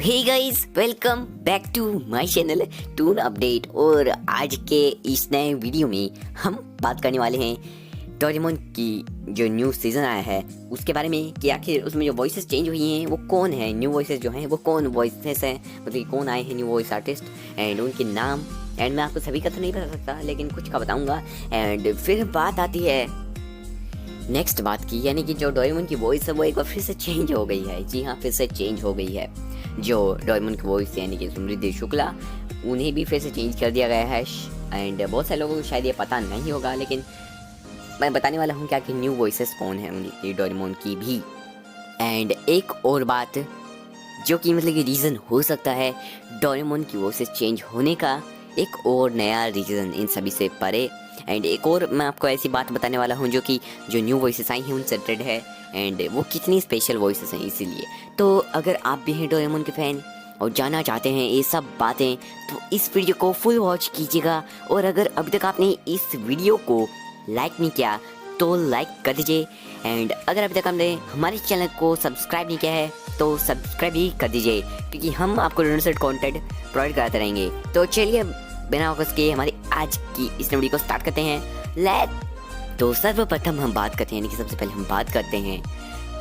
Hey guys, welcome back to my channel toon update. और आज के इस नए वीडियो में हम बात करने वाले हैं डोरेमोन की जो न्यू सीज़न आया है उसके बारे में कि आखिर उसमें जो वॉइसेस चेंज हुई हैं वो कौन है, न्यू वॉइसेस जो हैं वो कौन वॉइसेस हैं, मतलब कौन आए हैं न्यू वॉइस आर्टिस्ट एंड उनके नाम। एंड मैं आपको सभी का तो नहीं बता सकता लेकिन कुछ का बताऊँगा। एंड फिर बात आती है नेक्स्ट बात की, यानी कि जो डोरेमोन की वॉइस है वो एक बार फिर से चेंज हो गई है। जी हाँ, फिर से चेंज हो गई है। जो डोरेमोन की वॉइस यानी कि समृद्धि शुक्ला, उन्हें भी फिर से चेंज कर दिया गया है। एंड बहुत सारे लोगों को शायद ये पता नहीं होगा लेकिन मैं बताने वाला हूँ क्या कि न्यू वॉइसेस कौन है उनकी, डोरेमोन की भी। एंड एक और बात जो कि मतलब कि रीज़न हो सकता है डोरेमोन की वॉइसेस चेंज होने का, एक और नया रीज़न इन सभी से परे। एंड एक और मैं आपको ऐसी बात बताने वाला हूँ जो कि जो न्यू वॉइसेस आई हैं उनसे रिलेटेड है एंड वो कितनी स्पेशल वॉइसेस हैं इसीलिए। तो अगर आप भी हैं डोरेमोन के फ़ैन और जानना चाहते हैं ये सब बातें तो इस वीडियो को फुल वॉच कीजिएगा। और अगर अभी तक आपने इस वीडियो को लाइक नहीं किया तो लाइक कर दीजिए। एंड अगर अभी तक हमने हमारे चैनल को सब्सक्राइब नहीं किया है तो सब्सक्राइब भी कर दीजिए क्योंकि हम आपको रिलेटेड कंटेंट प्रोवाइड कराते रहेंगे। तो चलिए बिना फोकस के हमारी आज की इस वीडियो को स्टार्ट करते हैं। तो सर्वप्रथम हम बात करते हैं, यानी कि सबसे पहले हम बात करते हैं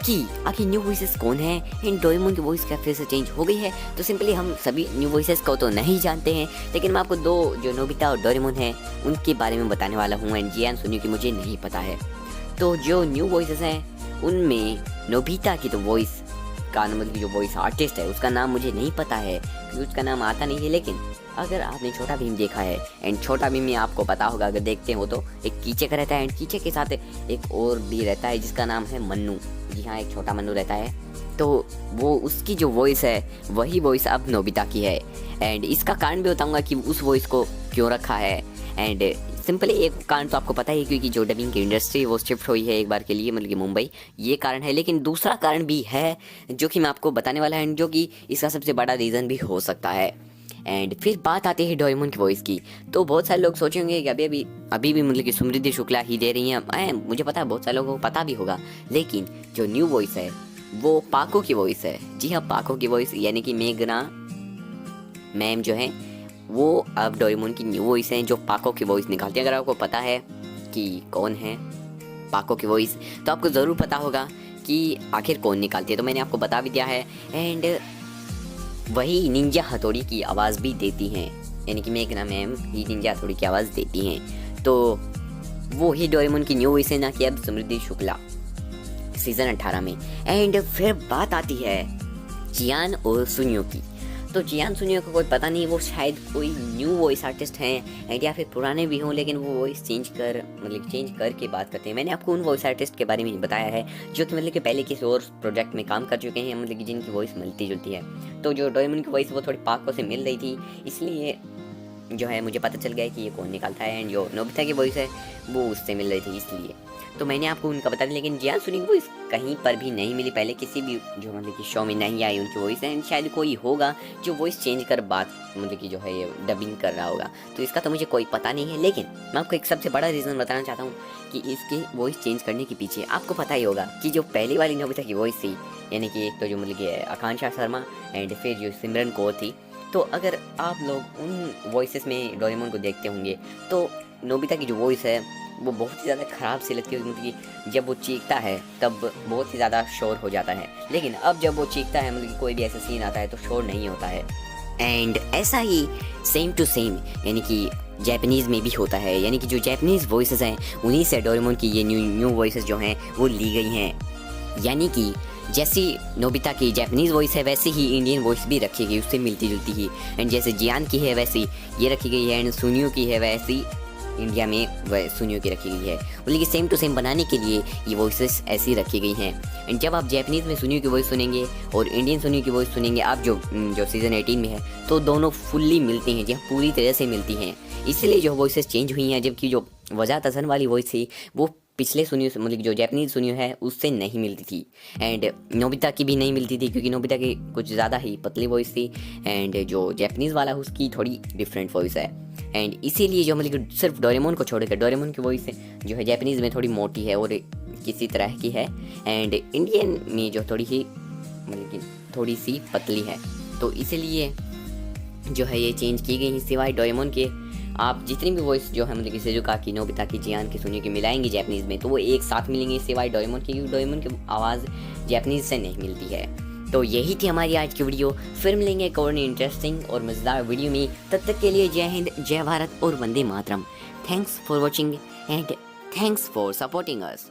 कि आखिर न्यू वॉइसेस कौन है। इन डोरेमोन की वॉइस क्या फिर से चेंज हो गई है? तो सिंपली हम सभी न्यू वॉइसेस को तो नहीं जानते हैं लेकिन मैं आपको दो जो नोबिता और डोरेमोन हैं उनके बारे में बताने वाला हूँ। एंड जियान सुनियो की मुझे नहीं पता है। तो जो न्यू वॉइसेस हैं उनमें नोबिता की तो वॉइस का मतलब जो वॉइस आर्टिस्ट है उसका नाम मुझे नहीं पता है क्योंकि उसका नाम आता नहीं है। लेकिन अगर आपने छोटा भीम देखा है एंड छोटा भीम में आपको पता होगा, अगर देखते हो तो एक कीचे का रहता है एंड कीचे के साथ एक और भी रहता है जिसका नाम है मन्नू। जी हाँ, एक छोटा मन्नू रहता है। तो वो उसकी जो वॉइस है वही वॉइस अब नोबिता की है। एंड इसका कारण भी बताऊंगा कि उस वॉइस को क्यों रखा है। एंड सिंपली एक कारण तो आपको पता ही है क्योंकि जो डबिंग की इंडस्ट्री वो शिफ्ट हुई है एक बार के लिए मतलब कि मुंबई, ये कारण है। लेकिन दूसरा कारण भी है जो कि मैं आपको बताने वाला है जो कि इसका सबसे बड़ा रीज़न भी हो सकता है। एंड फिर बात आती है डोरेमोन की वॉइस की। तो बहुत सारे लोग सोचेंगे कि अभी भी मतलब कि समृद्धि शुक्ला ही दे रही हैं। मुझे पता है बहुत सारे लोगों को पता भी होगा लेकिन जो न्यू वॉइस है वो पाको की वॉइस है। जी हाँ, पाको की वॉइस यानी कि मेघना मैम जो है वो अब डोरेमोन की न्यू वॉइस हैं जो पाको की वॉइस निकालती है। अगर आपको पता है कि कौन है पाको की वॉइस तो आपको ज़रूर पता होगा कि आखिर कौन निकालती है। तो मैंने आपको बता भी दिया है। एंड वही निंजा हथौड़ी की आवाज़ भी देती हैं, यानी कि मेघना मैम ही निंजा हथौड़ी की आवाज़ देती हैं। तो वो ही डोरेमोन की न्यू वॉइस है, ना कि अब समृद्धि शुक्ला सीज़न 18 में। एंड फिर बात आती है जियान और सुनियो की। तो जियान सुनियो को कोई पता नहीं, वो शायद कोई न्यू वॉइस आर्टिस्ट हैं एंड या फिर पुराने भी हों लेकिन वो वॉइस चेंज करके बात करते हैं। मैंने आपको उन वॉइस आर्टिस्ट के बारे में बताया है जो कि मतलब कि पहले किसी और प्रोजेक्ट में काम कर चुके हैं, मतलब कि जिनकी वॉइस मिलती जुलती है। तो जो डोरेमोन की वॉइस वो थोड़ी पाको से मिल रही थी इसलिए जो है मुझे पता चल गया कि ये कौन निकालता है। एंड जो नोबिता की वॉइस है वो उससे मिल रही थी इसलिए तो मैंने आपको उनका बता दिया। लेकिन जियान सुनियो की वॉइस कहीं पर भी नहीं मिली, पहले किसी भी जो मतलब कि शो में नहीं आई उनकी वॉइस। एंड शायद कोई होगा जो वॉइस चेंज कर बात मतलब कि जो है ये डबिंग कर रहा होगा, तो इसका तो मुझे कोई पता नहीं है। लेकिन मैं आपको एक सबसे बड़ा रीज़न बताना चाहता हूँ कि इसकी वॉइस चेंज करने के पीछे आपको पता ही होगा कि जो पहली वाली नोबिता की वॉइस थी, यानी कि एक तो जो मतलब कि आकांक्षा शर्मा एंड फिर जो सिमरन कौर थी। तो अगर आप लोग उन वॉइसेस में डोरेमोन को देखते होंगे तो नोबिता की जो वॉइस है वो बहुत ही ज़्यादा ख़राब सी लगती है, मतलब कि जब वो चीखता है तब बहुत ही ज़्यादा शोर हो जाता है। लेकिन अब जब वो चीखता है मतलब कि कोई भी ऐसा सीन आता है तो शोर नहीं होता है। एंड ऐसा ही सेम टू सेम यानी कि जापानीज़ में भी होता है, यानी कि जो जापानीज़ वॉइसेस हैं उन्हीं से डोरेमोन की ये न्यू वॉइसेस जो हैं वो ली गई हैं। यानी कि जैसी नोबिता की जापानीज़ वॉइस है वैसे ही इंडियन वॉइस भी रखी गई, उससे मिलती जुलती ही। एंड जैसे जियान की है वैसी ये रखी गई है एंड सुनियो की है वैसी इंडिया में वह सुनियो की रखी गई है। बोले कि सेम टू सेम बनाने के लिए ये वॉइसेस ऐसी रखी गई हैं। एंड जब आप जापानीज़ में सुनियो की वॉइस सुनेंगे और इंडियन सुनियो की वॉइस सुनेंगे आप जो सीज़न 18 में है तो दोनों फुल्ली मिलती हैं, जी पूरी तरह से मिलती हैं। इसलिए जो वॉइसेस चेंज हुई हैं, जबकि जो वजाहत हसन वाली वॉइस थी वो पिछले सुनियो से मतलब जो जापानीज़ सुनियो है उससे नहीं मिलती थी। एंड नोबिता की भी नहीं मिलती थी क्योंकि नोबिता की कुछ ज़्यादा ही पतली वॉइस थी एंड जो जापानीज़ वाला है उसकी थोड़ी डिफरेंट वॉइस है। एंड इसीलिए जो मतलब सिर्फ डोरेमोन को छोड़कर डोरेमोन की वॉइस जो है जापानीज़ में थोड़ी मोटी है और किसी तरह की है एंड इंडियन में जो थोड़ी ही मतलब कि थोड़ी सी पतली है। तो इसीलिए जो है ये चेंज की गई है। सिवाय डोरेमोन के आप जितनी भी वॉइस जो है मतलब कि शिजुका की, नोबिता की, जियान की, सुनियो की मिलाएंगे जापानीज़ में तो वो एक साथ मिलेंगे, सिवाय डोरेमोन की, क्योंकि डोरेमोन की आवाज़ जापानीज़ से नहीं मिलती है। तो यही थी हमारी आज की वीडियो। फिर मिलेंगे एक और इंटरेस्टिंग और मज़ेदार वीडियो में। तब तक के लिए जय हिंद, जय भारत और वंदे मातरम। Thanks for watching and thanks for supporting us.